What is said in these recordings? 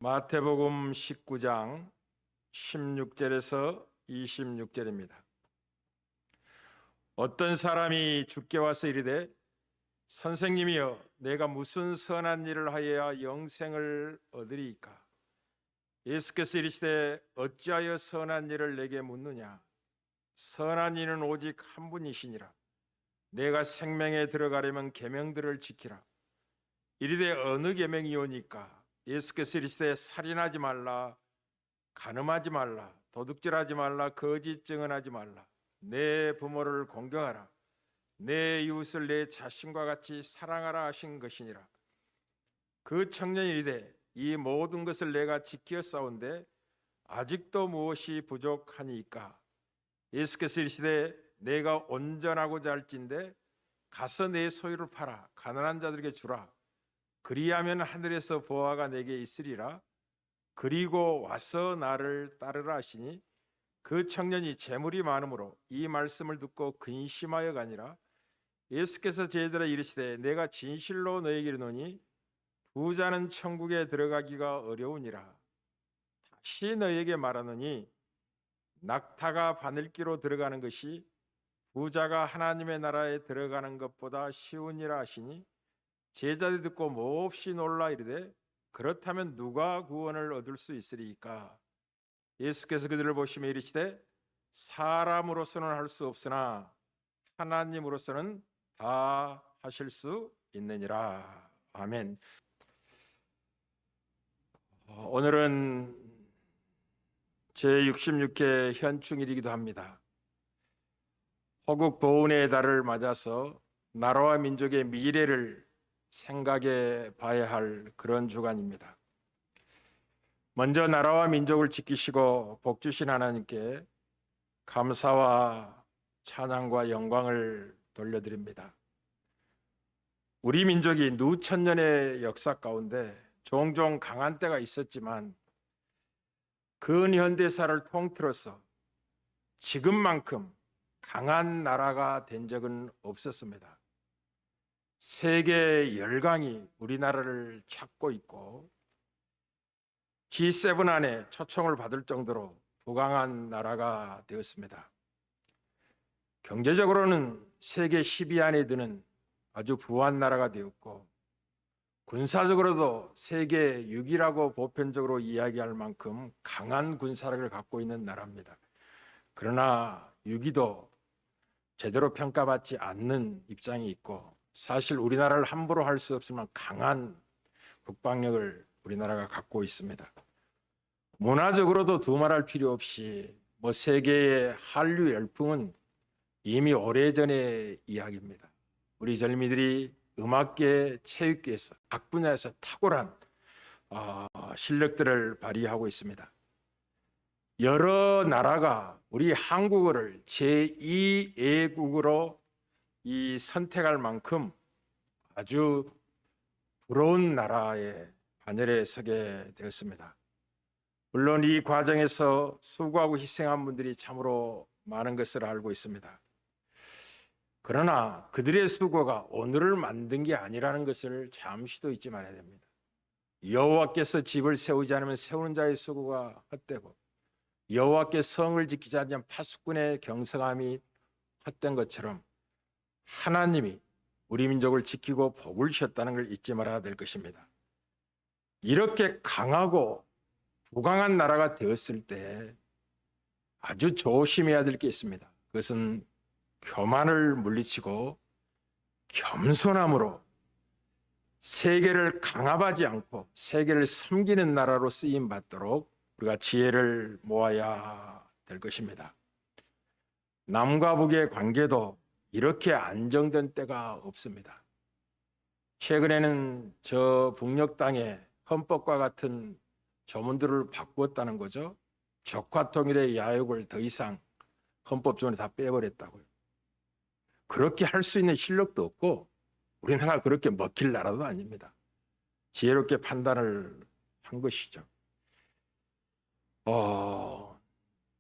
마태복음 19장 16절에서 26절입니다. 어떤 사람이 주께 와서 이르되 선생님이여 내가 무슨 선한 일을 하여야 영생을 얻으리이까? 예수께서 이르시되 어찌하여 선한 일을 내게 묻느냐? 선한 이는 오직 한 분이시니라. 내가 생명에 들어가려면 계명들을 지키라. 이르되 어느 계명이오니까? 예수께서 이르시되 살인하지 말라, 간음하지 말라, 도둑질하지 말라, 거짓 증언하지 말라, 내 부모를 공경하라, 내 이웃을 내 자신과 같이 사랑하라 하신 것이니라. 그 청년이 이르되 이 모든 것을 내가 지키었사온데 아직도 무엇이 부족하니까? 예수께서 이르시되 내가 온전하고자 할진대 가서 내 소유를 팔아 가난한 자들에게 주라. 그리하면 하늘에서 보화가 내게 있으리라. 그리고 와서 나를 따르라 하시니 그 청년이 재물이 많으므로 이 말씀을 듣고 근심하여 가니라. 예수께서 제자들아 이르시되 내가 진실로 너에게 이르노니 부자는 천국에 들어가기가 어려우니라. 다시 너에게 말하노니 낙타가 바늘기로 들어가는 것이 부자가 하나님의 나라에 들어가는 것보다 쉬우니라 하시니 제자들이 듣고 몹시 놀라 이르되 그렇다면 누가 구원을 얻을 수 있으리이까? 예수께서 그들을 보시며 이르시되 사람으로서는 할 수 없으나 하나님으로서는 다 하실 수 있느니라. 아멘. 오늘은 제66회 현충일이기도 합니다. 호국 보훈의 달을 맞아서 나라와 민족의 미래를 생각해 봐야 할 그런 주간입니다. 먼저 나라와 민족을 지키시고 복 주신 하나님께 감사와 찬양과 영광을 돌려드립니다. 우리 민족이 누천년의 역사 가운데 종종 강한 때가 있었지만 근현대사를 통틀어서 지금만큼 강한 나라가 된 적은 없었습니다. 세계 열강이 우리나라를 찾고 있고 G7 안에 초청을 받을 정도로 부강한 나라가 되었습니다. 경제적으로는 세계 10위 안에 드는 아주 부한 나라가 되었고 군사적으로도 세계 6위라고 보편적으로 이야기할 만큼 강한 군사력을 갖고 있는 나라입니다. 그러나 6위도 제대로 평가받지 않는 입장이 있고 사실 우리나라를 함부로 할 수 없지만 강한 국방력을 우리나라가 갖고 있습니다. 문화적으로도 두말할 필요 없이 세계의 한류 열풍은 이미 오래전의 이야기입니다. 우리 젊이들이 음악계, 체육계에서 각 분야에서 탁월한 실력들을 발휘하고 있습니다. 여러 나라가 우리 한국어를 제2외국어로 선택할 만큼 아주 부러운 나라의 반열에 서게 되었습니다. 물론 이 과정에서 수고하고 희생한 분들이 참으로 많은 것을 알고 있습니다. 그러나 그들의 수고가 오늘을 만든 게 아니라는 것을 잠시도 잊지 말아야 됩니다. 여호와께서 집을 세우지 않으면 세우는 자의 수고가 헛되고 여호와께 성을 지키지 않으면 파수꾼의 경성함이 헛된 것처럼 하나님이 우리 민족을 지키고 복을 주셨다는 걸 잊지 말아야 될 것입니다. 이렇게 강하고 부강한 나라가 되었을 때 아주 조심해야 될 게 있습니다. 그것은 교만을 물리치고 겸손함으로 세계를 강압하지 않고 세계를 섬기는 나라로 쓰임 받도록 우리가 지혜를 모아야 될 것입니다. 남과 북의 관계도 이렇게 안정된 때가 없습니다. 최근에는 저 북녘 땅에 헌법과 같은 조문들을 바꾸었다는 거죠. 적화통일의 야욕을 더 이상 헌법조문에 다 빼버렸다고요. 그렇게 할 수 있는 실력도 없고 우리나라가 그렇게 먹힐 나라도 아닙니다. 지혜롭게 판단을 한 것이죠.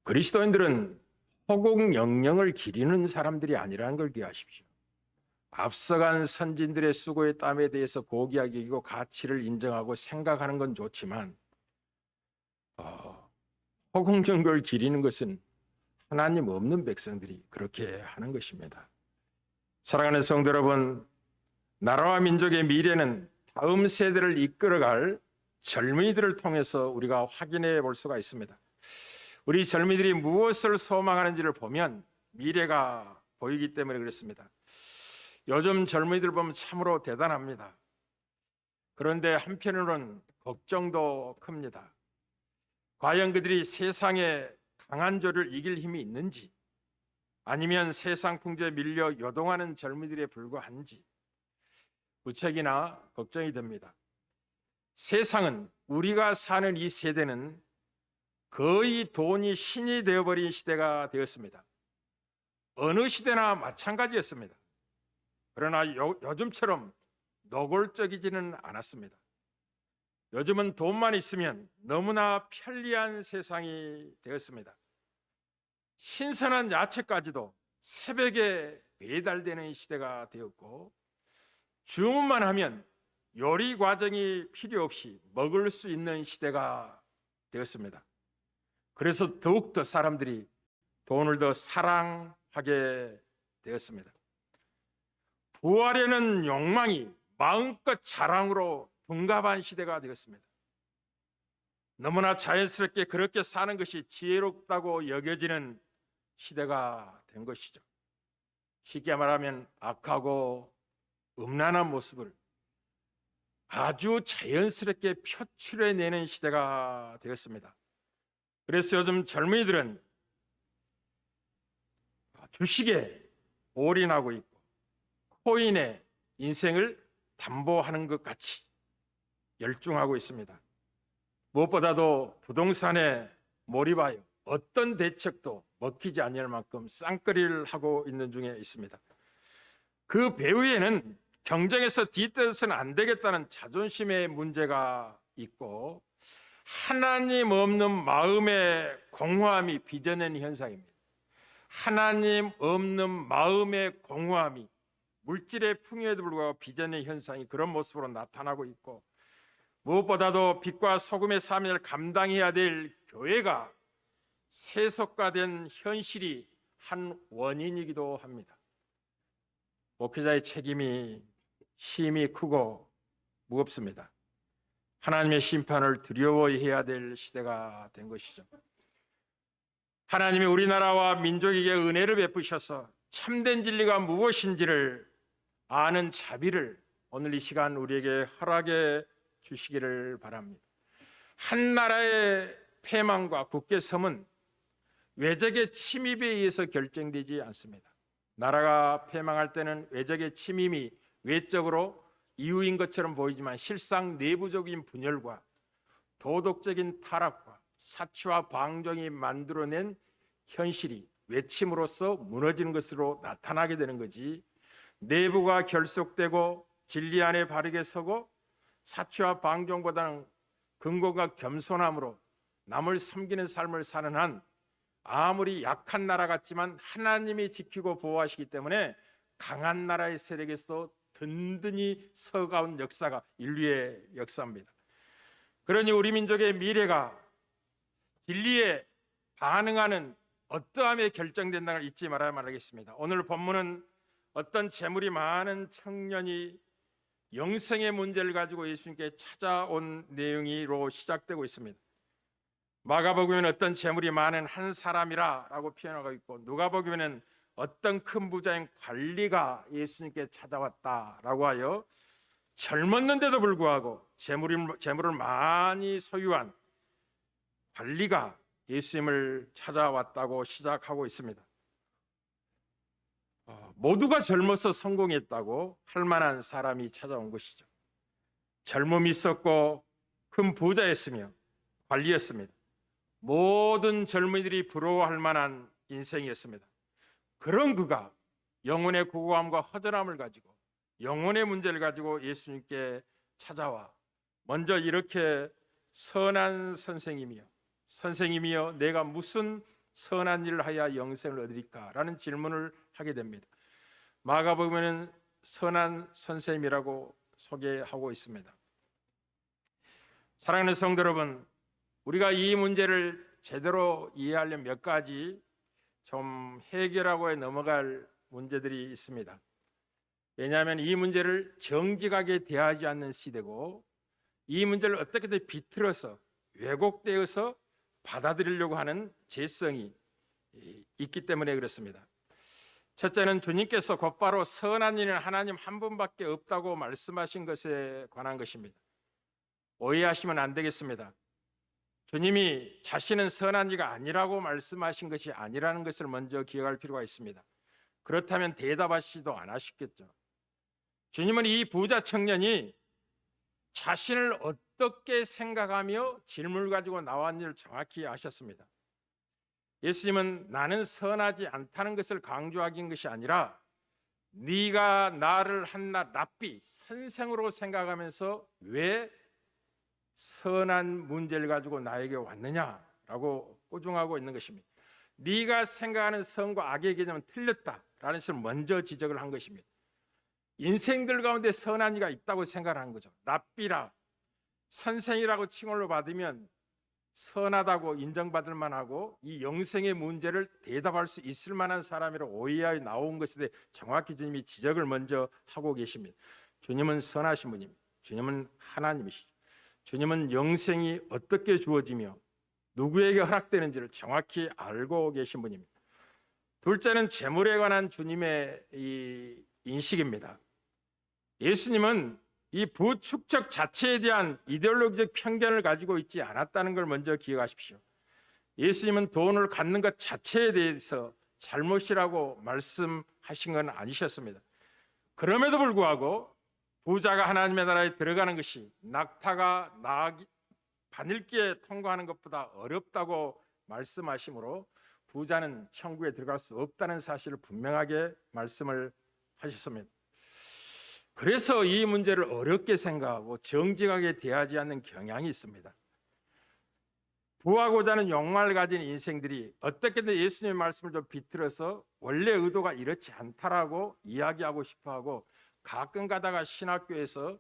그리스도인들은 호국 영령을 기리는 사람들이 아니라는 걸 기억하십시오. 앞서간 선진들의 수고의 땀에 대해서 고귀하게 여기고 가치를 인정하고 생각하는 건 좋지만 허공정걸 기리는 것은 하나님 없는 백성들이 그렇게 하는 것입니다. 사랑하는 성도 여러분, 나라와 민족의 미래는 다음 세대를 이끌어갈 젊은이들을 통해서 우리가 확인해 볼 수가 있습니다. 우리 젊은이들이 무엇을 소망하는지를 보면 미래가 보이기 때문에 그렇습니다. 요즘 젊은이들 보면 참으로 대단합니다. 그런데 한편으로는 걱정도 큽니다. 과연 그들이 세상의 강한 조를 이길 힘이 있는지, 아니면 세상 풍조에 밀려 요동하는 젊은이들에 불과한지 무척이나 걱정이 됩니다. 세상은, 우리가 사는 이 세대는 거의 돈이 신이 되어버린 시대가 되었습니다. 어느 시대나 마찬가지였습니다. 그러나 요즘처럼 노골적이지는 않았습니다. 요즘은 돈만 있으면 너무나 편리한 세상이 되었습니다. 신선한 야채까지도 새벽에 배달되는 시대가 되었고, 주문만 하면 요리 과정이 필요 없이 먹을 수 있는 시대가 되었습니다. 그래서 더욱더 사람들이 돈을 더 사랑하게 되었습니다. 부하려는 욕망이 마음껏 자랑으로 둔갑한 시대가 되었습니다. 너무나 자연스럽게 그렇게 사는 것이 지혜롭다고 여겨지는 시대가 된 것이죠. 쉽게 말하면 악하고 음란한 모습을 아주 자연스럽게 표출해내는 시대가 되었습니다. 그래서 요즘 젊은이들은 주식에 올인하고 있고 코인에 인생을 담보하는 것 같이 열중하고 있습니다. 무엇보다도 부동산에 몰입하여 어떤 대책도 먹히지 않을 만큼 쌍끌이를 하고 있는 중에 있습니다. 그 배후에는 경쟁에서 뒤떨어서는 안 되겠다는 자존심의 문제가 있고, 하나님 없는 마음의 공허함이 빚어낸 현상입니다. 하나님 없는 마음의 공허함이 물질의 풍요에도 불구하고 빚어낸 현상이 그런 모습으로 나타나고 있고, 무엇보다도 빛과 소금의 사명을 감당해야 될 교회가 세속화된 현실이 한 원인이기도 합니다. 목회자의 책임이 힘이 크고 무겁습니다. 하나님의 심판을 두려워해야 될 시대가 된 것이죠. 하나님이 우리나라와 민족에게 은혜를 베푸셔서 참된 진리가 무엇인지를 아는 자비를 오늘 이 시간 우리에게 허락해 주시기를 바랍니다. 한 나라의 패망과 국계섬은 외적의 침입에 의해서 결정되지 않습니다. 나라가 패망할 때는 외적의 침입이 외적으로 이유인 것처럼 보이지만 실상 내부적인 분열과 도덕적인 타락과 사치와 방종이 만들어낸 현실이 외침으로써 무너지는 것으로 나타나게 되는 거지, 내부가 결속되고 진리 안에 바르게 서고 사치와 방종보다는 근고가 겸손함으로 남을 섬기는 삶을 사는 한 아무리 약한 나라 같지만 하나님이 지키고 보호하시기 때문에 강한 나라의 세력에서 든든히 서가온 역사가 인류의 역사입니다. 그러니 우리 민족의 미래가 진리에 반응하는 어떠함에 결정된다는 걸 잊지 말아야 말하겠습니다. 오늘 본문은 어떤 재물이 많은 청년이 영생의 문제를 가지고 예수님께 찾아온 내용으로 시작되고 있습니다. 마가복음에는 어떤 재물이 많은 한 사람이라고 표현하고 있고, 누가복음에는 어떤 큰 부자인 관리가 예수님께 찾아왔다라고 하여 젊었는데도 불구하고 재물을 많이 소유한 관리가 예수님을 찾아왔다고 시작하고 있습니다. 모두가 젊어서 성공했다고 할 만한 사람이 찾아온 것이죠. 젊음이 있었고 큰 부자였으며 관리였습니다. 모든 젊은이들이 부러워할 만한 인생이었습니다. 그런 그가 영혼의 고고함과 허전함을 가지고 영혼의 문제를 가지고 예수님께 찾아와 먼저 이렇게 선한 선생님이여 내가 무슨 선한 일을 하여 영생을 얻으리까? 라는 질문을 하게 됩니다. 마가복음에는 선한 선생님이라고 소개하고 있습니다. 사랑하는 성도 여러분, 우리가 이 문제를 제대로 이해하려면 몇 가지 좀 해결하고 넘어갈 문제들이 있습니다. 왜냐하면 이 문제를 정직하게 대하지 않는 시대고 이 문제를 어떻게든 비틀어서 왜곡되어서 받아들이려고 하는 죄성이 있기 때문에 그렇습니다. 첫째는 주님께서 곧바로 선한 이는 하나님 한 분밖에 없다고 말씀하신 것에 관한 것입니다. 오해하시면 안 되겠습니다. 주님이 자신은 선한 이가 아니라고 말씀하신 것이 아니라는 것을 먼저 기억할 필요가 있습니다. 그렇다면 대답하시지도 않으셨겠죠. 주님은 이 부자 청년이 자신을 어떻게 생각하며 질문을 가지고 나왔는지를 정확히 아셨습니다. 예수님은 나는 선하지 않다는 것을 강조하신 것이 아니라 네가 나를 한낱 랍비 선생으로 생각하면서 왜 선한 문제를 가지고 나에게 왔느냐라고 꼬중하고 있는 것입니다. 네가 생각하는 선과 악의 개념은 틀렸다라는 것을 먼저 지적을 한 것입니다. 인생들 가운데 선한 이가 있다고 생각하는 거죠. 랍비라 선생이라고 칭호를 받으면 선하다고 인정받을 만하고 이 영생의 문제를 대답할 수 있을 만한 사람이라 오해하여 나온 것인데 정확히 주님이 지적을 먼저 하고 계십니다. 주님은 선하신 분입니다. 주님은 하나님이시죠. 주님은 영생이 어떻게 주어지며 누구에게 허락되는지를 정확히 알고 계신 분입니다. 둘째는 재물에 관한 주님의 이 인식입니다. 예수님은 이 부축적 자체에 대한 이데올로기적 편견을 가지고 있지 않았다는 걸 먼저 기억하십시오. 예수님은 돈을 갖는 것 자체에 대해서 잘못이라고 말씀하신 건 아니셨습니다. 그럼에도 불구하고 부자가 하나님의 나라에 들어가는 것이 낙타가 바늘기에 통과하는 것보다 어렵다고 말씀하시므로 부자는 천국에 들어갈 수 없다는 사실을 분명하게 말씀을 하셨습니다. 그래서 이 문제를 어렵게 생각하고 정직하게 대하지 않는 경향이 있습니다. 부하고자 하는 욕망을 가진 인생들이 어떻게든 예수님의 말씀을 좀 비틀어서 원래 의도가 이렇지 않다라고 이야기하고 싶어하고 가끔 가다가 신학교에서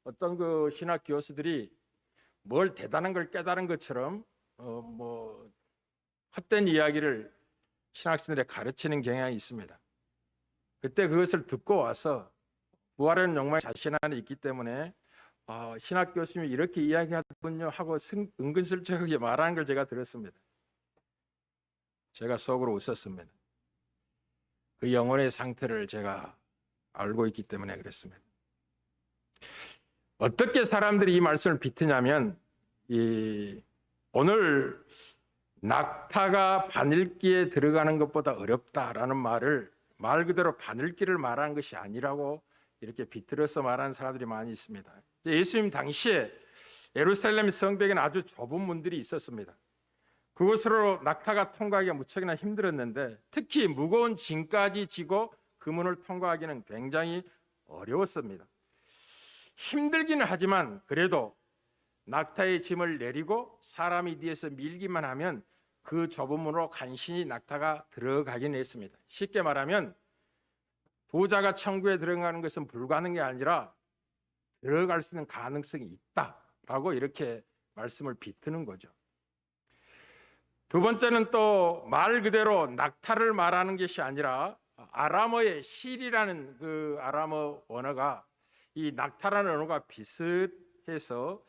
어떤 그 신학 교수들이 뭘 대단한 걸 깨달은 것처럼 헛된 이야기를 신학생들에 가르치는 경향이 있습니다. 그때 그것을 듣고 와서 부활하는 욕망이 자신 안에 있기 때문에 신학 교수님이 이렇게 이야기하더군요 하고 은근슬쩍하게 말하는 걸 제가 들었습니다. 제가 속으로 웃었습니다. 그 영혼의 상태를 제가 알고 있기 때문에 그랬습니다. 어떻게 사람들이 이 말씀을 비트냐면 오늘 낙타가 바늘기에 들어가는 것보다 어렵다라는 말을 말 그대로 바늘기를 말하는 것이 아니라고 이렇게 비틀어서 말하는 사람들이 많이 있습니다. 예수님 당시에 예루살렘 성벽에는 아주 좁은 문들이 있었습니다. 그곳으로 낙타가 통과하기가 무척이나 힘들었는데 특히 무거운 짐까지 지고 그 문을 통과하기는 굉장히 어려웠습니다. 힘들기는 하지만 그래도 낙타의 짐을 내리고 사람이 뒤에서 밀기만 하면 그 좁은 문으로 간신히 낙타가 들어가긴 했습니다. 쉽게 말하면 부자가 천국에 들어가는 것은 불가능이 아니라 들어갈 수 있는 가능성이 있다라고 이렇게 말씀을 비트는 거죠. 두 번째는 또 말 그대로 낙타를 말하는 것이 아니라 아람어의 실이라는 그 아람어 언어가 이 낙타라는 언어가 비슷해서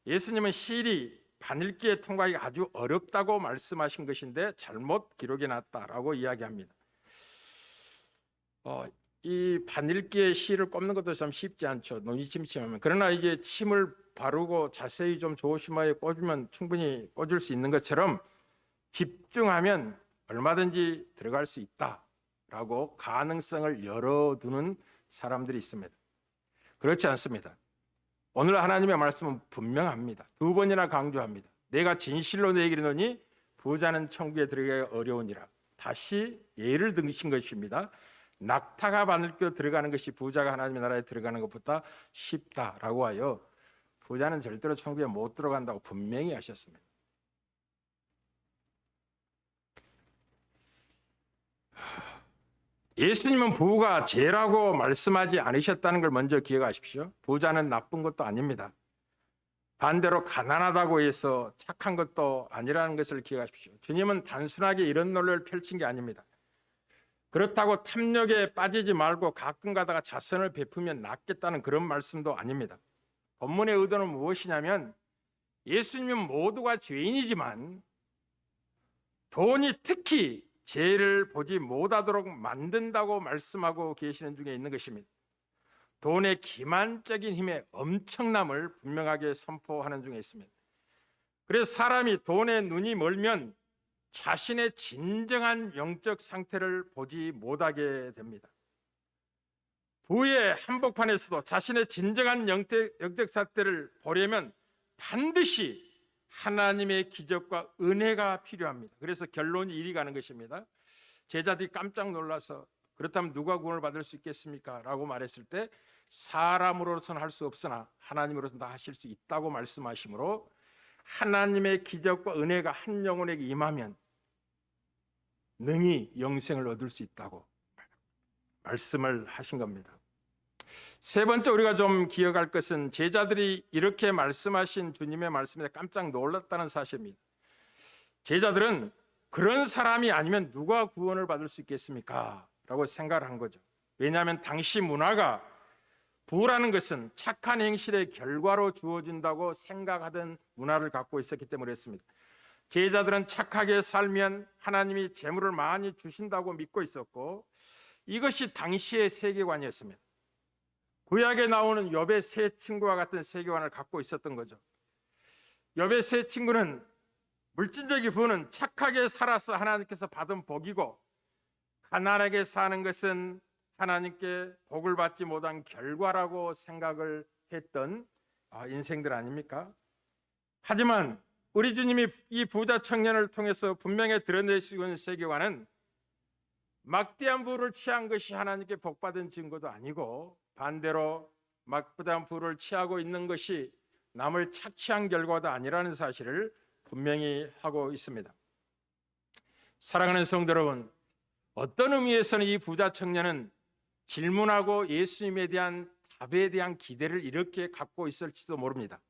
예수님은 실이 바늘기에 통과하기가 아주 어렵다고 말씀하신 것인데 잘못 기록해 놨다라고 이야기합니다. 이 바늘기에 실을 꼽는 것도 참 쉽지 않죠. 눈이 침침하면. 그러나 이제 침을 바르고 자세히 좀 조심하여 꽂으면 충분히 꽂을 수 있는 것처럼 집중하면 얼마든지 들어갈 수 있다라고 가능성을 열어두는 사람들이 있습니다. 그렇지 않습니다. 오늘 하나님의 말씀은 분명합니다. 두 번이나 강조합니다. 내가 진실로 너에게 이르노니 부자는 천국에 들어가기 어려우니라. 다시 예를 드신 것입니다. 낙타가 바늘겨 들어가는 것이 부자가 하나님의 나라에 들어가는 것보다 쉽다라고 하여 부자는 절대로 천국에 못 들어간다고 분명히 하셨습니다. 예수님은 부가 죄라고 말씀하지 않으셨다는 걸 먼저 기억하십시오. 부자는 나쁜 것도 아닙니다. 반대로 가난하다고 해서 착한 것도 아니라는 것을 기억하십시오. 주님은 단순하게 이런 논리를 펼친 게 아닙니다. 그렇다고 탐욕에 빠지지 말고 가끔 가다가 자선을 베푸면 낫겠다는 그런 말씀도 아닙니다. 본문의 의도는 무엇이냐면 예수님은 모두가 죄인이지만 돈이 특히 죄를 보지 못하도록 만든다고 말씀하고 계시는 중에 있는 것입니다. 돈의 기만적인 힘의 엄청남을 분명하게 선포하는 중에 있습니다. 그래서 사람이 돈에 눈이 멀면 자신의 진정한 영적 상태를 보지 못하게 됩니다. 부의 한복판에서도 자신의 진정한 영적 상태를 보려면 반드시 하나님의 기적과 은혜가 필요합니다. 그래서 결론이 이리 가는 것입니다. 제자들이 깜짝 놀라서 그렇다면 누가 구원을 받을 수 있겠습니까? 라고 말했을 때 사람으로서는 할 수 없으나 하나님으로서는 다 하실 수 있다고 말씀하시므로 하나님의 기적과 은혜가 한 영혼에게 임하면 능히 영생을 얻을 수 있다고 말씀을 하신 겁니다. 세 번째 우리가 좀 기억할 것은 제자들이 이렇게 말씀하신 주님의 말씀에 깜짝 놀랐다는 사실입니다. 제자들은 그런 사람이 아니면 누가 구원을 받을 수 있겠습니까? 라고 생각을 한 거죠. 왜냐하면 당시 문화가 부라는 것은 착한 행실의 결과로 주어진다고 생각하던 문화를 갖고 있었기 때문에 그랬습니다. 제자들은 착하게 살면 하나님이 재물을 많이 주신다고 믿고 있었고 이것이 당시의 세계관이었습니다. 구약에 나오는 욥의 세 친구와 같은 세계관을 갖고 있었던 거죠. 욥의 세 친구는 물질적인 부는 착하게 살아서 하나님께서 받은 복이고 가난하게 사는 것은 하나님께 복을 받지 못한 결과라고 생각을 했던 인생들 아닙니까? 하지만 우리 주님이 이 부자 청년을 통해서 분명히 드러내시고 있는 세계관은 막대한 부를 취한 것이 하나님께 복받은 증거도 아니고 반대로 막대한 부를 취하고 있는 것이 남을 착취한 결과도 아니라는 사실을 분명히 하고 있습니다. 사랑하는 성도 여러분, 어떤 의미에서는 이 부자 청년은 질문하고 예수님에 대한 답에 대한 기대를 이렇게 갖고 있을지도 모릅니다.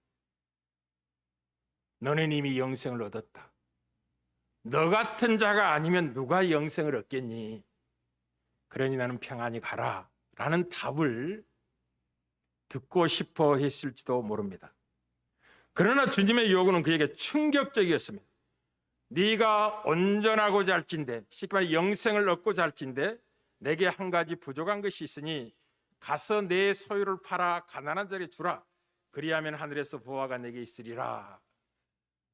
너는 이미 영생을 얻었다. 너 같은 자가 아니면 누가 영생을 얻겠니? 그러니 나는 평안히 가라 라는 답을 듣고 싶어 했을지도 모릅니다. 그러나 주님의 요구는 그에게 충격적이었습니다. 네가 온전하고자 할진대, 쉽게 말해 영생을 얻고자 할진대 내게 한 가지 부족한 것이 있으니 가서 내 소유를 팔아 가난한 자에게 주라. 그리하면 하늘에서 보화가 내게 있으리라.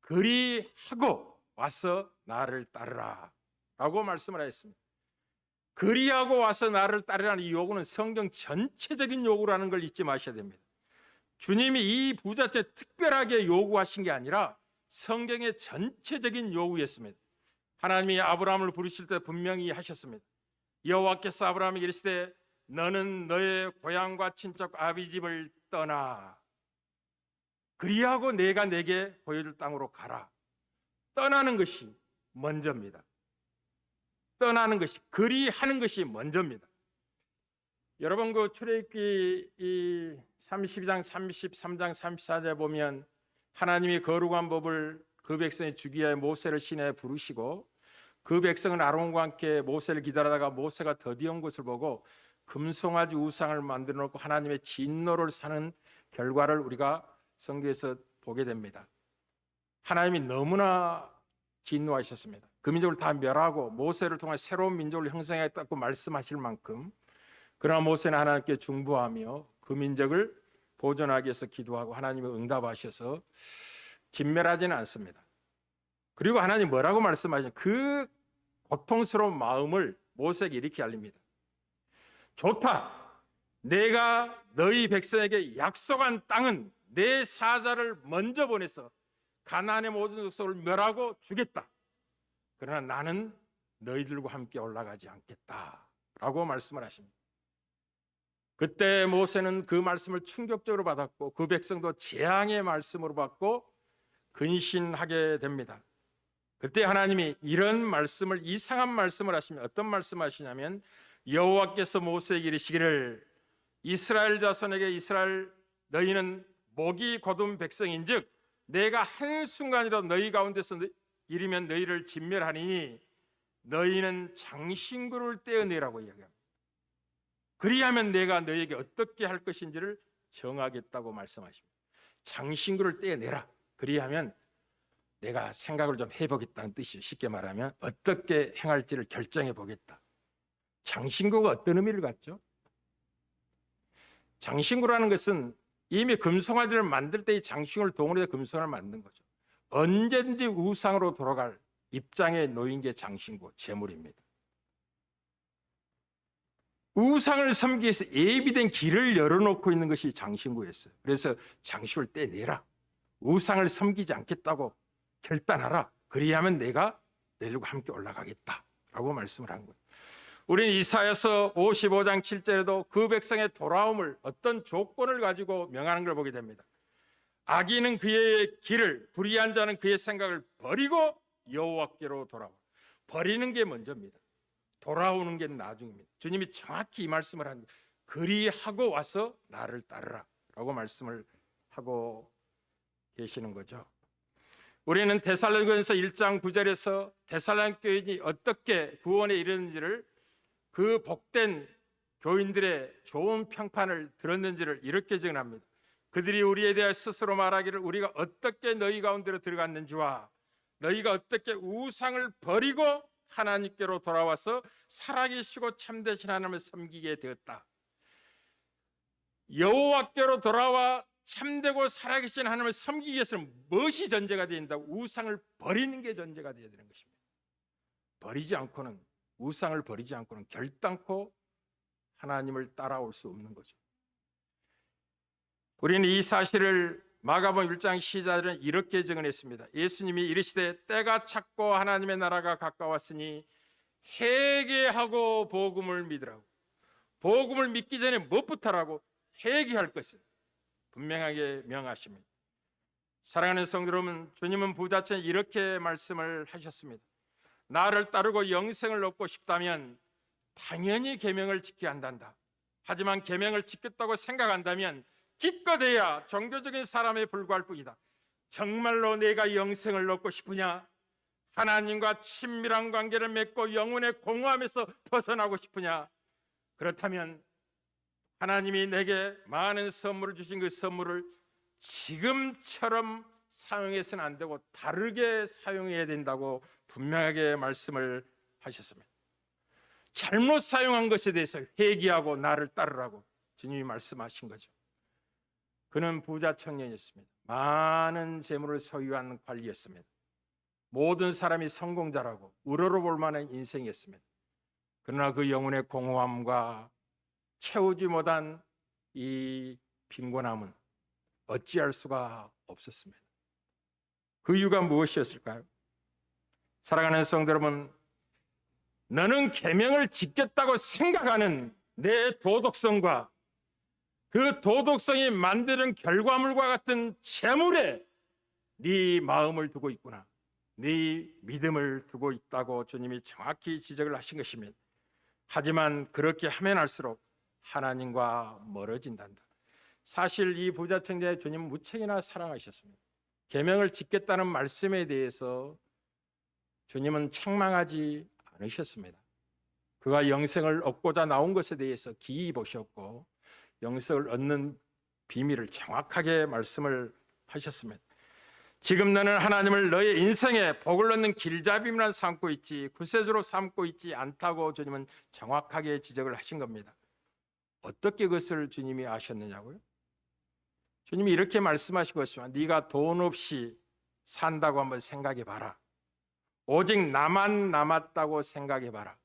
그리하고 와서 나를 따르라 라고 말씀을 하였습니다. 그리하고 와서 나를 따르라는 이 요구는 성경 전체적인 요구라는 걸 잊지 마셔야 됩니다. 주님이 이 부자께 특별하게 요구하신 게 아니라 성경의 전체적인 요구였습니다. 하나님이 아브라함을 부르실 때 분명히 하셨습니다. 여호와께서 아브라함에게 이르시되 너는 너의 고향과 친척 아비 집을 떠나 그리하고 내가 내게 보여줄 땅으로 가라. 떠나는 것이 먼저입니다. 떠나는 것이, 그리하는 것이 먼저입니다. 여러분 그 출애굽기 32장, 33장, 34절에 보면 하나님이 거룩한 법을 그 백성이 주기 위해 모세를 시내에 부르시고 그 백성은 아론과 함께 모세를 기다리다가 모세가 더디온 것을 보고 금송아지 우상을 만들어 놓고 하나님의 진노를 사는 결과를 우리가 성경에서 보게 됩니다. 하나님이 너무나 진노하셨습니다. 그 민족을 다 멸하고 모세를 통해 새로운 민족을 형성하겠다고 말씀하실 만큼 그러나 모세는 하나님께 중보하며 그 민족을 보존하기 위해서 기도하고 하나님이 응답하셔서 진멸하지는 않습니다. 그리고 하나님 뭐라고 말씀하시냐, 그 고통스러운 마음을 모세에게 이렇게 알립니다. 좋다, 내가 너희 백성에게 약속한 땅은 내 사자를 먼저 보내서 가나안의 모든 족속을 멸하고 주겠다. 그러나 나는 너희들과 함께 올라가지 않겠다 라고 말씀을 하십니다. 그때 모세는 그 말씀을 충격적으로 받았고 그 백성도 재앙의 말씀으로 받고 근신하게 됩니다. 그때 하나님이 이런 말씀을, 이상한 말씀을 하시면 어떤 말씀을 하시냐면 여호와께서 모세에게 이르시기를 이스라엘 자손에게 이스라엘 너희는 목이 곧은 백성인즉 내가 한순간이라도 너희 가운데서 이르면 너희를 진멸하리니 너희는 장신구를 떼어내라고 이야기합니다. 그리하면 내가 너희에게 어떻게 할 것인지를 정하겠다고 말씀하십니다. 장신구를 떼어내라. 그리하면 내가 생각을 좀 해보겠다는 뜻이죠. 쉽게 말하면 어떻게 행할지를 결정해 보겠다. 장신구가 어떤 의미를 갖죠? 장신구라는 것은 이미 금송아지를 만들 때 이 장신구를 동원해서 금송아지를 만든 거죠. 언제든지 우상으로 돌아갈 입장에 놓인 게 장신구, 제물입니다. 우상을 섬기기 위해서 예비된 길을 열어놓고 있는 것이 장신구였어요. 그래서 장신구를 떼내라. 우상을 섬기지 않겠다고 결단하라. 그리하면 내가 너희들과 함께 올라가겠다라고 말씀을 한 거예요. 우리는 이사야서 55장 7절에도 그 백성의 돌아옴을 어떤 조건을 가지고 명하는 걸 보게 됩니다. 악인은 그의 길을, 불의한 자는 그의 생각을 버리고 여호와께로 돌아와. 버리는 게 먼저입니다. 돌아오는 게 나중입니다. 주님이 정확히 이 말씀을 합니다. 그리하고 와서 나를 따르라 라고 말씀을 하고 계시는 거죠. 우리는 데살로니가전서 1장 9절에서 데살로니가 교인이 어떻게 구원에 이르는지를, 그 복된 교인들의 좋은 평판을 들었는지를 이렇게 증언합니다. 그들이 우리에 대해 스스로 말하기를 우리가 어떻게 너희 가운데로 들어갔는지와 너희가 어떻게 우상을 버리고 하나님께로 돌아와서 살아계시고 참되신 하나님을 섬기게 되었다. 여호와께로 돌아와 참되고 살아계신 하나님을 섬기기 위해서는 무엇이 전제가 되어야 된다고? 우상을 버리는 게 전제가 되어야 되는 것입니다. 버리지 않고는, 우상을 버리지 않고는 결단코 하나님을 따라올 수 없는 거죠. 우리는 이 사실을 마가복음 1장 시작은 이렇게 증언했습니다. 예수님이 이르시되 때가 찼고 하나님의 나라가 가까웠으니 회개하고 복음을 믿으라고. 복음을 믿기 전에 무엇부터 하라고? 회개할 것을 분명하게 명하십니다. 사랑하는 성도 여러분, 주님은 부자처럼 이렇게 말씀을 하셨습니다. 나를 따르고 영생을 얻고 싶다면 당연히 계명을 지켜야 한단다. 하지만 계명을 지켰다고 생각한다면 기껏해야 종교적인 사람에 불과할 뿐이다. 정말로 내가 영생을 얻고 싶으냐? 하나님과 친밀한 관계를 맺고 영혼의 공허함에서 벗어나고 싶으냐? 그렇다면 하나님이 내게 많은 선물을 주신 그 선물을 지금처럼 사용해서는 안 되고 다르게 사용해야 된다고 분명하게 말씀을 하셨습니다. 잘못 사용한 것에 대해서 회개하고 나를 따르라고 주님이 말씀하신 거죠. 그는 부자 청년이었습니다. 많은 재물을 소유한 관리였습니다. 모든 사람이 성공자라고 우러러볼 만한 인생이었습니다. 그러나 그 영혼의 공허함과 채우지 못한 이 빈곤함은 어찌할 수가 없었습니다. 그 이유가 무엇이었을까요? 사랑하는 성도 여러분, 너는 계명을 지켰다고 생각하는 내 도덕성과 그 도덕성이 만드는 결과물과 같은 재물에 네 마음을 두고 있구나. 네 믿음을 두고 있다고 주님이 정확히 지적을 하신 것입니다. 하지만 그렇게 하면 할수록 하나님과 멀어진단다. 사실 이 부자 청년의 주님은 무척이나 사랑하셨습니다. 계명을 지켰다는 말씀에 대해서 주님은 책망하지 않으셨습니다. 그가 영생을 얻고자 나온 것에 대해서 기이 보셨고 영생을 얻는 비밀을 정확하게 말씀을 하셨습니다. 지금 너는 하나님을 너의 인생에 복을 얻는 길잡이만 삼고 있지 구세주로 삼고 있지 않다고 주님은 정확하게 지적을 하신 겁니다. 어떻게 그것을 주님이 아셨느냐고요? 주님이 이렇게 말씀하신 것이지만 네가 돈 없이 산다고 한번 생각해 봐라. 오직 나만 남았다고 생각해 봐라.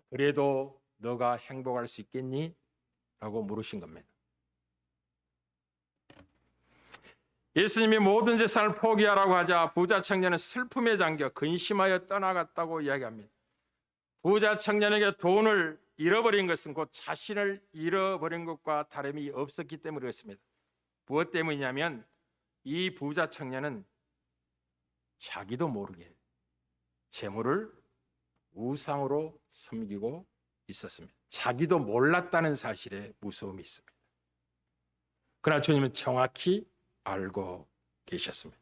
그래도 너가 행복할 수 있겠니? 라고 물으신 겁니다. 예수님이 모든 재산을 포기하라고 하자 부자 청년은 슬픔에 잠겨 근심하여 떠나갔다고 이야기합니다. 부자 청년에게 돈을 잃어버린 것은 곧 자신을 잃어버린 것과 다름이 없었기 때문에 그렇습니다. 무엇 때문이냐면 이 부자 청년은 자기도 모르게 재물을 우상으로 섬기고 있었습니다. 자기도 몰랐다는 사실에 무서움이 있습니다. 그러나 주님은 정확히 알고 계셨습니다.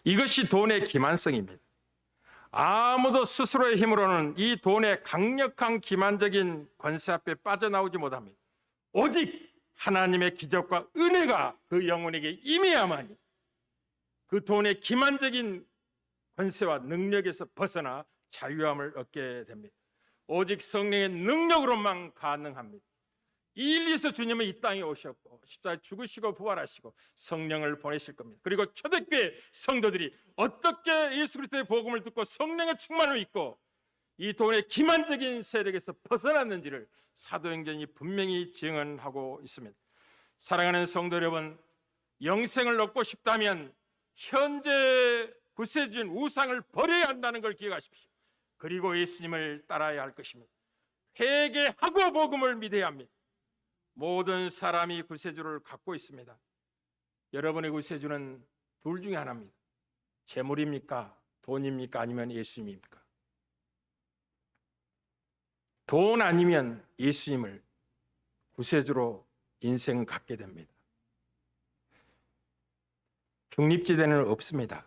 이것이 돈의 기만성입니다. 아무도 스스로의 힘으로는 이 돈의 강력한 기만적인 권세 앞에 빠져나오지 못합니다. 오직 하나님의 기적과 은혜가 그 영혼에게 임해야만이 그 돈의 기만적인 권세와 능력에서 벗어나 자유함을 얻게 됩니다. 오직 성령의 능력으로만 가능합니다. 이 일리에서 주님은 이 땅에 오셨고 십자가에 죽으시고 부활하시고 성령을 보내실 겁니다. 그리고 초대교회 성도들이 어떻게 예수 그리스도의 복음을 듣고 성령의 충만을 입고 이 돈의 기만적인 세력에서 벗어났는지를 사도행전이 분명히 증언하고 있습니다. 사랑하는 성도 여러분, 영생을 얻고 싶다면 현재 구세주인 우상을 버려야 한다는 걸 기억하십시오. 그리고 예수님을 따라야 할 것입니다. 회개하고 복음을 믿어야 합니다. 모든 사람이 구세주를 갖고 있습니다. 여러분의 구세주는 둘 중에 하나입니다. 재물입니까? 돈입니까? 아니면 예수님입니까? 돈 아니면 예수님을 구세주로 인생을 갖게 됩니다. 중립지대는 없습니다.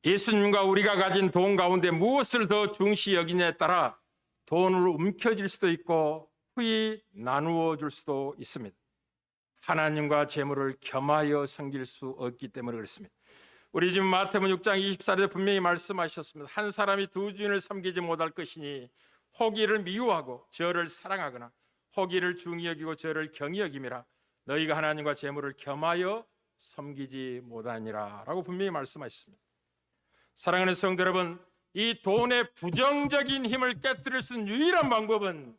예수님과 우리가 가진 돈 가운데 무엇을 더 중시 여기냐에 따라 돈을 움켜쥘 수도 있고 후히 나누어 줄 수도 있습니다. 하나님과 재물을 겸하여 섬길 수 없기 때문에 그렇습니다. 우리 지금 마태복음 6장 24절에 분명히 말씀하셨습니다. 한 사람이 두 주인을 섬기지 못할 것이니 호기를 미워하고 저를 사랑하거나 호기를 중히 여기고 저를 경히 여김이라. 너희가 하나님과 재물을 겸하여 섬기지 못하니라 라고 분명히 말씀하셨습니다. 사랑하는 성도 여러분, 이 돈의 부정적인 힘을 깨뜨릴 수 있는 유일한 방법은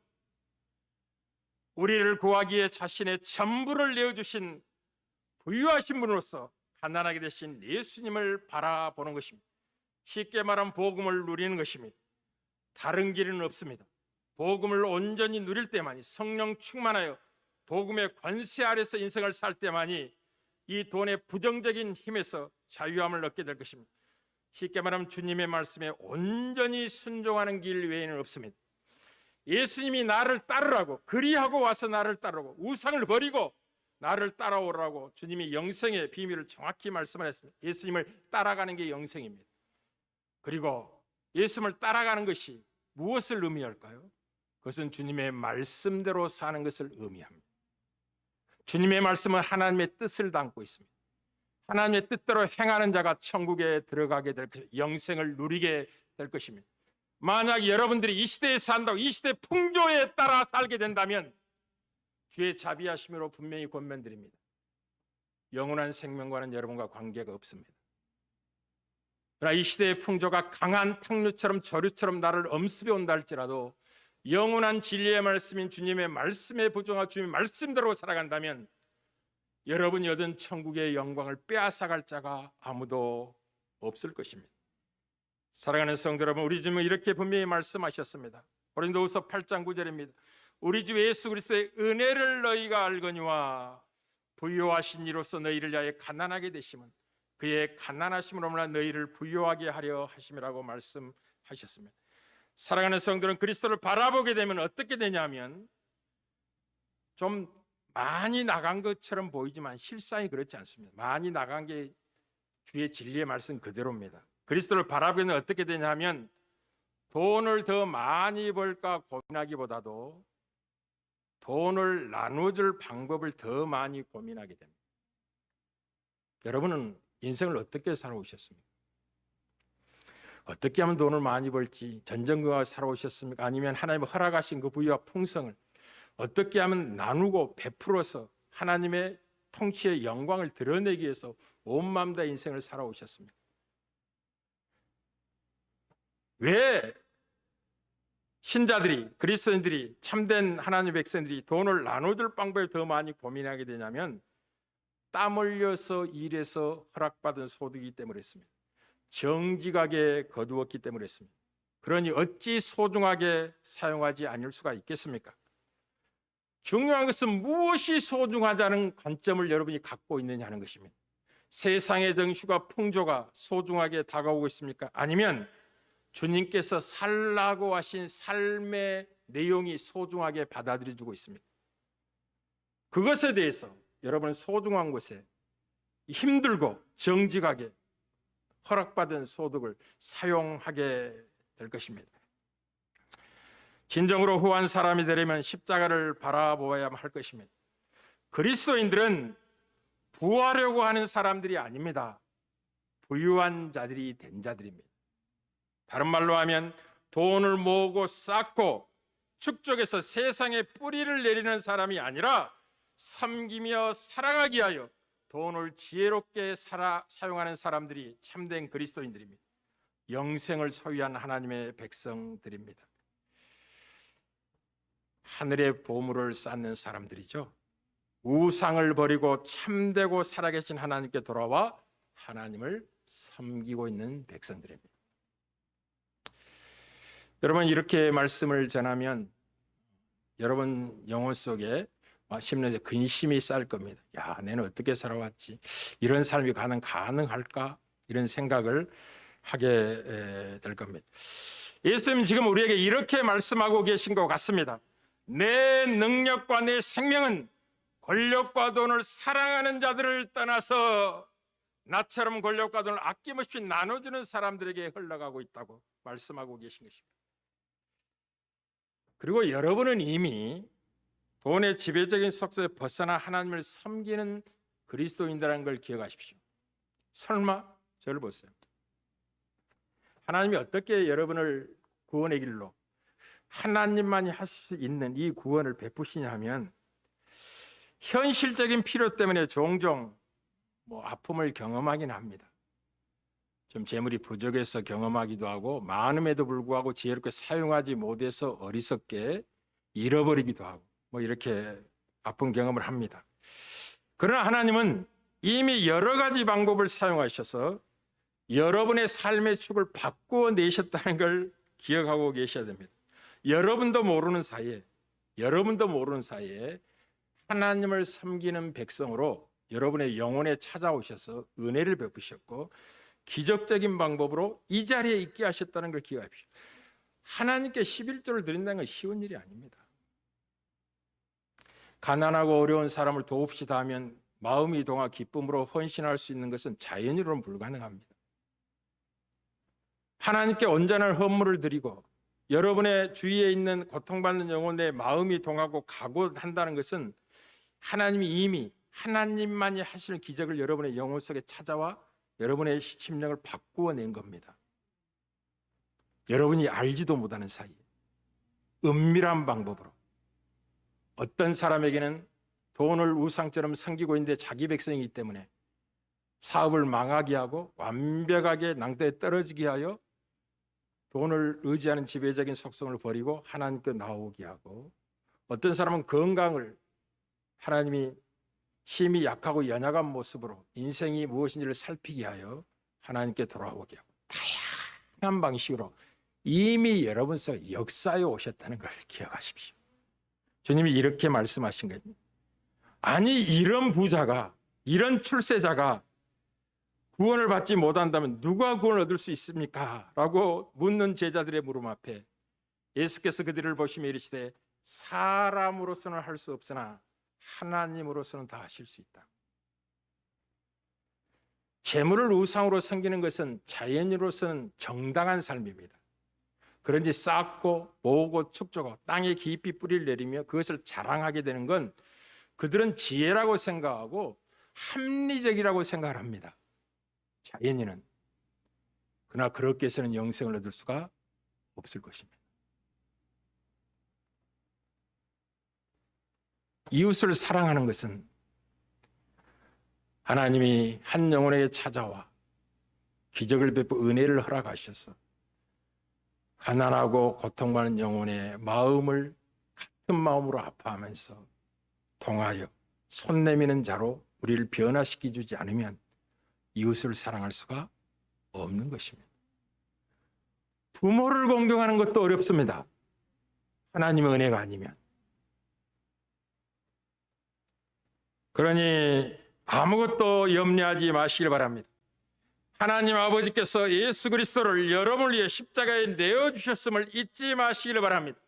우리를 구하기에 자신의 전부를 내어주신 부유하신 분으로서 가난하게 되신 예수님을 바라보는 것입니다. 쉽게 말하면 복음을 누리는 것입니다. 다른 길은 없습니다. 복음을 온전히 누릴 때만이, 성령 충만하여 복음의 권세 아래서 인생을 살 때만이 이 돈의 부정적인 힘에서 자유함을 얻게 될 것입니다. 쉽게 말하면 주님의 말씀에 온전히 순종하는 길 외에는 없습니다. 예수님이 나를 따르라고, 그리하고 와서 나를 따르고 우상을 버리고 나를 따라오라고 주님이 영생의 비밀을 정확히 말씀하셨습니다. 예수님을 따라가는 게 영생입니다. 그리고 예수님을 따라가는 것이 무엇을 의미할까요? 그것은 주님의 말씀대로 사는 것을 의미합니다. 주님의 말씀은 하나님의 뜻을 담고 있습니다. 하나님의 뜻대로 행하는 자가 천국에 들어가게 될 것입니다. 영생을 누리게 될 것입니다. 만약 여러분들이 이 시대에 산다고 이 시대 풍조에 따라 살게 된다면 주의 자비하심으로 분명히 권면드립니다. 영원한 생명과는 여러분과 관계가 없습니다. 그러나 이 시대의 풍조가 강한 탕류처럼 저류처럼 나를 엄습해 온다 할지라도 영원한 진리의 말씀인 주님의 말씀에 부정하고 주님의 말씀대로 살아간다면 여러분이 얻은 천국의 영광을 빼앗아갈 자가 아무도 없을 것입니다. 사랑하는 성도 여러분, 우리 주님은 이렇게 분명히 말씀하셨습니다. 고린도후서 8장 9절입니다. 우리 주 예수 그리스도의 은혜를 너희가 알거니와 부요하신 이로서 너희를 위하여 가난하게 되심은 그의 가난하심으로나 너희를 부요하게 하려 하심이라고 말씀하셨습니다. 사랑하는 성도는 그리스도를 바라보게 되면 어떻게 되냐면 좀 많이 나간 것처럼 보이지만 실상이 그렇지 않습니다. 많이 나간 게 주의 진리의 말씀 그대로입니다. 그리스도를 바라보면 어떻게 되냐면 돈을 더 많이 벌까 고민하기보다도 돈을 나눠줄 방법을 더 많이 고민하게 됩니다. 여러분은 인생을 어떻게 살아오셨습니까? 어떻게 하면 돈을 많이 벌지 전전긍긍하고 살아오셨습니까? 아니면 하나님의 허락하신 그 부유와 풍성을 어떻게 하면 나누고 베풀어서 하나님의 통치의 영광을 드러내기 위해서 온 마음 다 인생을 살아오셨습니까? 왜 신자들이, 그리스도인들이, 참된 하나님의 백성들이 돈을 나눠줄 방법을 더 많이 고민하게 되냐면 땀 흘려서 일해서 허락받은 소득이기 때문에 했습니다. 정직하게 거두었기 때문에 했습니다. 그러니 어찌 소중하게 사용하지 않을 수가 있겠습니까? 중요한 것은 무엇이 소중하자는 관점을 여러분이 갖고 있느냐 하는 것입니다. 세상의 정슈가 풍조가 소중하게 다가오고 있습니까? 아니면 주님께서 살라고 하신 삶의 내용이 소중하게 받아들여지고 있습니까? 그것에 대해서 여러분은 소중한 곳에 힘들고 정직하게 허락받은 소득을 사용하게 될 것입니다. 진정으로 후한 사람이 되려면 십자가를 바라보아야만 할 것입니다. 그리스도인들은 부하려고 하는 사람들이 아닙니다. 부유한 자들이 된 자들입니다. 다른 말로 하면 돈을 모으고 쌓고 축적해서 세상에 뿌리를 내리는 사람이 아니라 섬기며 살아가기 위하여 돈을 지혜롭게 사용하는 사람들이 참된 그리스도인들입니다. 영생을 소유한 하나님의 백성들입니다. 하늘의 보물을 쌓는 사람들이죠. 우상을 버리고 참되고 살아계신 하나님께 돌아와 하나님을 섬기고 있는 백성들입니다. 여러분, 이렇게 말씀을 전하면 여러분 영혼 속에 심령에 근심이 쌓일 겁니다. 야, 내는 어떻게 살아왔지? 이런 삶이 가능할까? 이런 생각을 하게 될 겁니다. 예수님 지금 우리에게 이렇게 말씀하고 계신 것 같습니다. 내 능력과 내 생명은 권력과 돈을 사랑하는 자들을 떠나서 나처럼 권력과 돈을 아낌없이 나눠주는 사람들에게 흘러가고 있다고 말씀하고 계신 것입니다. 그리고 여러분은 이미 돈의 지배적인 속세에 벗어나 하나님을 섬기는 그리스도인이라는 걸 기억하십시오. 설마 저를 보세요. 하나님이 어떻게 여러분을 구원의 길로 하나님만이 할 수 있는 이 구원을 베푸시냐 하면 현실적인 필요 때문에 종종 아픔을 경험하긴 합니다. 좀 재물이 부족해서 경험하기도 하고 많음에도 불구하고 지혜롭게 사용하지 못해서 어리석게 잃어버리기도 하고 이렇게 아픈 경험을 합니다. 그러나 하나님은 이미 여러 가지 방법을 사용하셔서 여러분의 삶의 축을 바꾸어 내셨다는 걸 기억하고 계셔야 됩니다. 여러분도 모르는 사이에 하나님을 섬기는 백성으로 여러분의 영혼에 찾아오셔서 은혜를 베푸셨고 기적적인 방법으로 이 자리에 있게 하셨다는 걸 기억하십시오. 하나님께 11조를 드린다는 건 쉬운 일이 아닙니다. 가난하고 어려운 사람을 도웁시다 하면 마음이 동하 기쁨으로 헌신할 수 있는 것은 자연으로는 불가능합니다. 하나님께 온전한 헌물을 드리고 여러분의 주위에 있는 고통받는 영혼의 마음이 동하고 각오한다는 것은 하나님이 이미 하나님만이 하시는 기적을 여러분의 영혼 속에 찾아와 여러분의 심령을 바꾸어 낸 겁니다. 여러분이 알지도 못하는 사이에 은밀한 방법으로 어떤 사람에게는 돈을 우상처럼 섬기고 있는데 자기 백성이기 때문에 사업을 망하게 하고 완벽하게 낭떠에 떨어지게 하여 돈을 의지하는 지배적인 속성을 버리고 하나님께 나오게 하고 어떤 사람은 건강을 하나님이 힘이 약하고 연약한 모습으로 인생이 무엇인지를 살피게 하여 하나님께 돌아오게 하고 다양한 방식으로 이미 여러분 속에 역사에 오셨다는 걸 기억하십시오. 주님이 이렇게 말씀하신 거예요. 아니 이런 부자가 이런 출세자가 구원을 받지 못한다면 누가 구원을 얻을 수 있습니까? 라고 묻는 제자들의 물음 앞에 예수께서 그들을 보시며 이르시되 사람으로서는 할 수 없으나 하나님으로서는 다 하실 수 있다. 재물을 우상으로 섬기는 것은 자연인으로서는 정당한 삶입니다. 그런지 쌓고 모으고 축적하고 땅에 깊이 뿌리를 내리며 그것을 자랑하게 되는 건 그들은 지혜라고 생각하고 합리적이라고 생각을 합니다. 자연인은 그러나 그렇게 해서는 영생을 얻을 수가 없을 것입니다. 이웃을 사랑하는 것은 하나님이 한 영혼에게 찾아와 기적을 베푸 은혜를 허락하셔서 가난하고 고통받는 영혼의 마음을 같은 마음으로 아파하면서 통하여 손 내미는 자로 우리를 변화시켜 주지 않으면 이웃을 사랑할 수가 없는 것입니다. 부모를 공경하는 것도 어렵습니다. 하나님의 은혜가 아니면. 그러니 아무것도 염려하지 마시길 바랍니다. 하나님 아버지께서 예수 그리스도를 여러분을 위해 십자가에 내어주셨음을 잊지 마시길 바랍니다.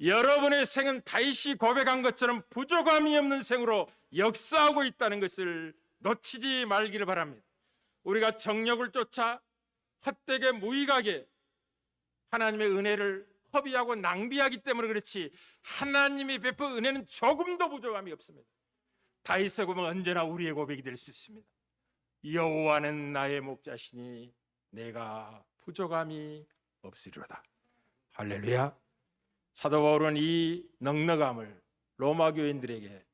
여러분의 생은 다윗이 고백한 것처럼 부족함이 없는 생으로 역사하고 있다는 것을 놓치지 말기를 바랍니다. 우리가 정력을 쫓아 헛되게 무의하게 하나님의 은혜를 허비하고 낭비하기 때문에 그렇지, 하나님이 베푼 은혜는 조금도 부족함이 없습니다. 다윗의 고백은 언제나 우리의 고백이 될 수 있습니다. 여호와는 나의 목자시니 내가 부족함이 없으리로다. 할렐루야. 사도 바울은 이 넉넉함을 로마 교인들에게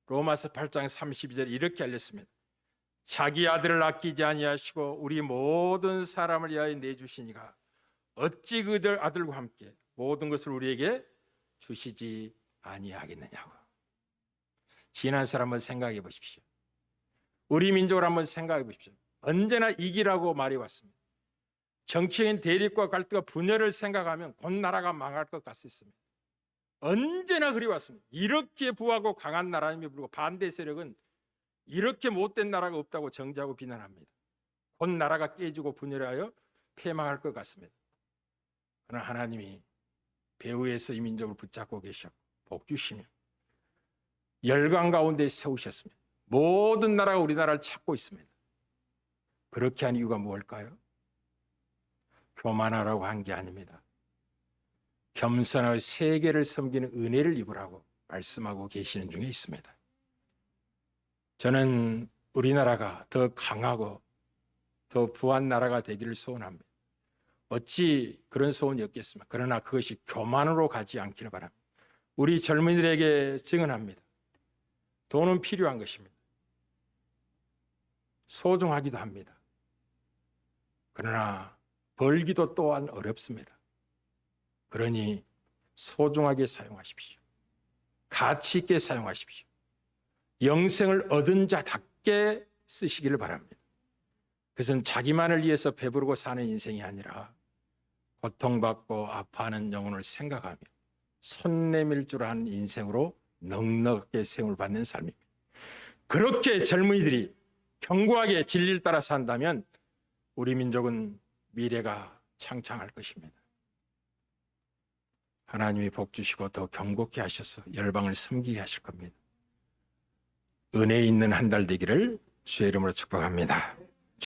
로마서 8장 32절에 이렇게 알렸습니다. 자기 아들을 아끼지 아니하시고 우리 모든 사람을 위하여 내주시니가 어찌 그들 아들과 함께 모든 것을 우리에게 주시지 아니하겠느냐고. 지난 사람 한번 생각해 보십시오. 우리 민족을 한번 생각해 보십시오. 언제나 이기라고 말해왔습니다. 정치인 대립과 갈등과 분열을 생각하면 곧 나라가 망할 것 같습니다. 언제나 그래왔습니다. 이렇게 부하고 강한 나라임에 불구하고 반대 세력은 이렇게 못된 나라가 없다고 정죄하고 비난합니다. 곧 나라가 깨지고 분열하여 패망할 것 같습니다. 그러나 하나님이 배후에서 이 민족을 붙잡고 계셨고 복 주시며 열강 가운데 세우셨습니다. 모든 나라가 우리나라를 찾고 있습니다. 그렇게 한 이유가 무엇일까요? 교만하라고 한 게 아닙니다. 겸손하여 세계를 섬기는 은혜를 입으라고 말씀하고 계시는 중에 있습니다. 저는 우리나라가 더 강하고 더 부한 나라가 되기를 소원합니다. 어찌 그런 소원이 없겠습니까? 그러나 그것이 교만으로 가지 않기를 바랍니다. 우리 젊은이들에게 증언합니다. 돈은 필요한 것입니다. 소중하기도 합니다. 그러나 벌기도 또한 어렵습니다. 그러니 소중하게 사용하십시오. 가치 있게 사용하십시오. 영생을 얻은 자답게 쓰시기를 바랍니다. 그것은 자기만을 위해서 배부르고 사는 인생이 아니라 고통받고 아파하는 영혼을 생각하며 손 내밀 줄 아는 인생으로 넉넉하게 세움을 받는 삶입니다. 그렇게 젊은이들이 견고하게 진리를 따라 산다면 우리 민족은 미래가 창창할 것입니다. 하나님이 복 주시고 더 견고케 하셔서 열방을 섬기게 하실 겁니다. 은혜 있는 한 달 되기를 주의 이름으로 축복합니다.